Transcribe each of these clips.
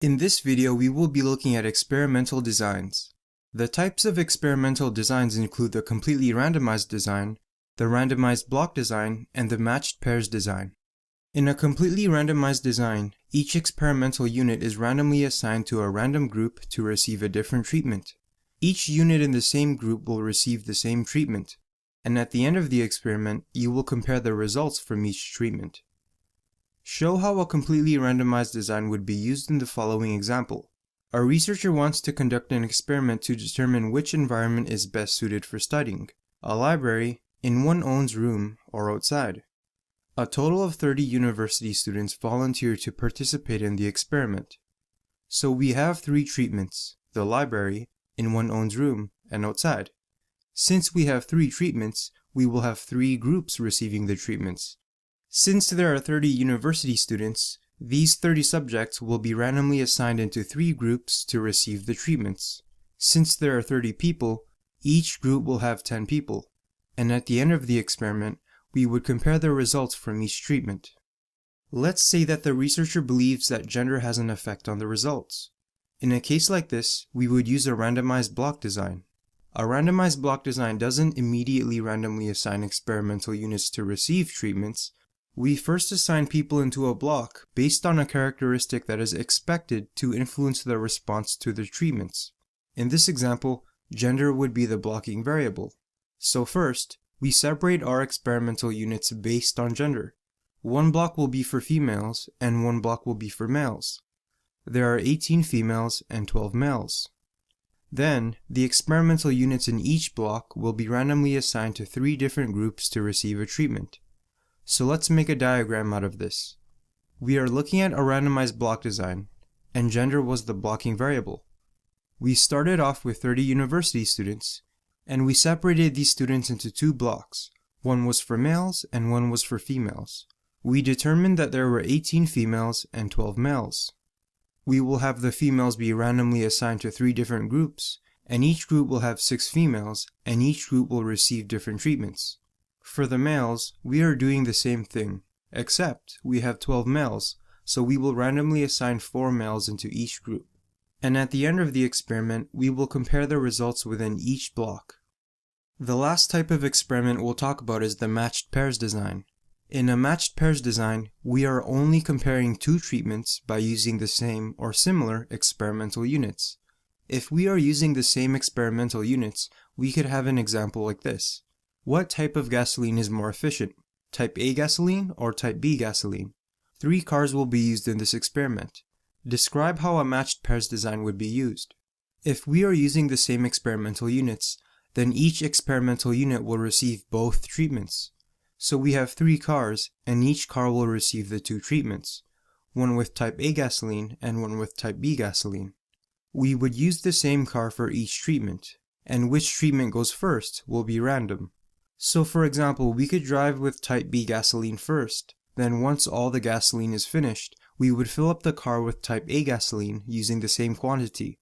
In this video, we will be looking at experimental designs. The types of experimental designs include the completely randomized design, the randomized block design, and the matched pairs design. In a completely randomized design, each experimental unit is randomly assigned to a random group to receive a different treatment. Each unit in the same group will receive the same treatment, and at the end of the experiment, you will compare the results from each treatment. Show how a completely randomized design would be used in the following example. A researcher wants to conduct an experiment to determine which environment is best suited for studying: a library, in one's own room, or outside. A total of 30 university students volunteer to participate in the experiment. So we have 3 treatments: the library, in one's own room, and outside. Since we have 3 treatments, we will have 3 groups receiving the treatments. Since there are 30 university students, these 30 subjects will be randomly assigned into 3 groups to receive the treatments. Since there are 30 people, each group will have 10 people, and at the end of the experiment, we would compare the results from each treatment. Let's say that the researcher believes that gender has an effect on the results. In a case like this, we would use a randomized block design. A randomized block design doesn't immediately randomly assign experimental units to receive treatments. We first assign people into a block based on a characteristic that is expected to influence the response to the treatments. In this example, gender would be the blocking variable. So first, we separate our experimental units based on gender. One block will be for females and one block will be for males. There are 18 females and 12 males. Then, the experimental units in each block will be randomly assigned to 3 different groups to receive a treatment. So let's make a diagram out of this. We are looking at a randomized block design, and gender was the blocking variable. We started off with 30 university students, and we separated these students into 2 blocks. One was for males and one was for females. We determined that there were 18 females and 12 males. We will have the females be randomly assigned to 3 different groups, and each group will have 6 females, and each group will receive different treatments. For the males, we are doing the same thing, except we have 12 males, so we will randomly assign 4 males into each group. And at the end of the experiment, we will compare the results within each block. The last type of experiment we'll talk about is the matched pairs design. In a matched pairs design, we are only comparing 2 treatments by using the same or similar experimental units. If we are using the same experimental units, we could have an example like this. What type of gasoline is more efficient? Type A gasoline or Type B gasoline? 3 cars will be used in this experiment. Describe how a matched pairs design would be used. If we are using the same experimental units, then each experimental unit will receive both treatments. So we have 3 cars, and each car will receive the 2 treatments, one with Type A gasoline and one with Type B gasoline. We would use the same car for each treatment, and which treatment goes first will be random. So for example, we could drive with Type B gasoline first, then once all the gasoline is finished, we would fill up the car with Type A gasoline using the same quantity,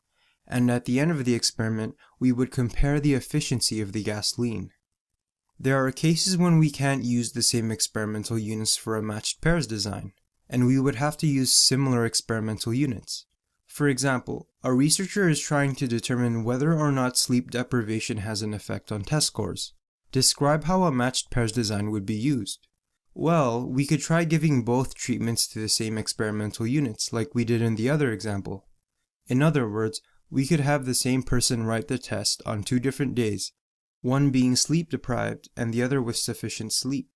and at the end of the experiment, we would compare the efficiency of the gasoline. There are cases when we can't use the same experimental units for a matched pairs design, and we would have to use similar experimental units. For example, a researcher is trying to determine whether or not sleep deprivation has an effect on test scores. Describe how a matched pairs design would be used. Well, we could try giving both treatments to the same experimental units like we did in the other example. In other words, we could have the same person write the test on 2 different days, one being sleep deprived and the other with sufficient sleep.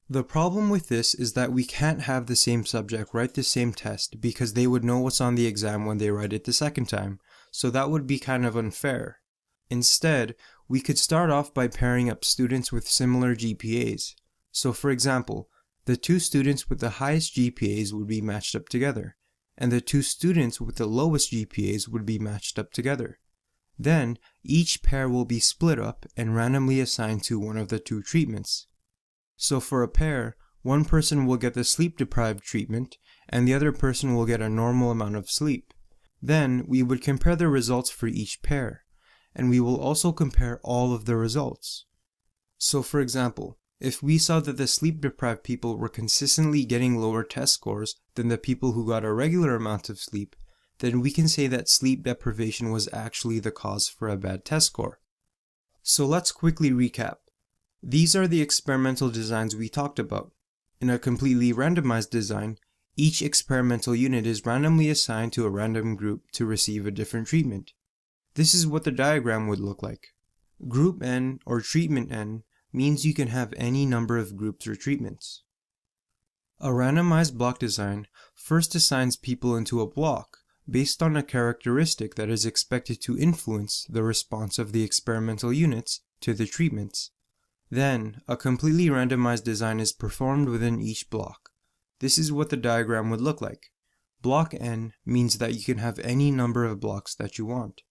The problem with this is that we can't have the same subject write the same test because they would know what's on the exam when they write it the second time, so that would be kind of unfair. Instead, we could start off by pairing up students with similar GPAs. So for example, the 2 students with the highest GPAs would be matched up together, and the 2 students with the lowest GPAs would be matched up together. Then, each pair will be split up and randomly assigned to one of the 2 treatments. So for a pair, one person will get the sleep-deprived treatment, and the other person will get a normal amount of sleep. Then, we would compare the results for each pair, and we will also compare all of the results. So for example, if we saw that the sleep-deprived people were consistently getting lower test scores than the people who got a regular amount of sleep, then we can say that sleep deprivation was actually the cause for a bad test score. So let's quickly recap. These are the experimental designs we talked about. In a completely randomized design, each experimental unit is randomly assigned to a random group to receive a different treatment. This is what the diagram would look like. Group N, or treatment N, means you can have any number of groups or treatments. A randomized block design first assigns people into a block based on a characteristic that is expected to influence the response of the experimental units to the treatments. Then, a completely randomized design is performed within each block. This is what the diagram would look like. Block N means that you can have any number of blocks that you want.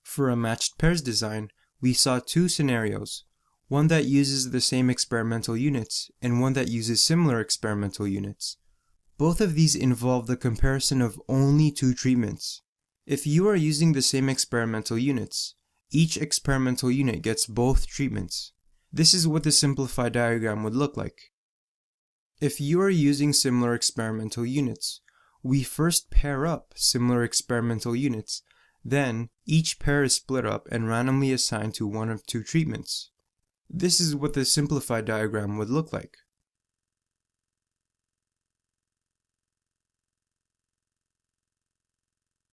For a matched pairs design, we saw two scenarios, one that uses the same experimental units and one that uses similar experimental units. Both of these involve the comparison of only two treatments. If you are using the same experimental units, each experimental unit gets both treatments. This is what the simplified diagram would look like. If you are using similar experimental units, we first pair up similar experimental units, then each pair is split up and randomly assigned to one of two treatments. This is what the simplified diagram would look like.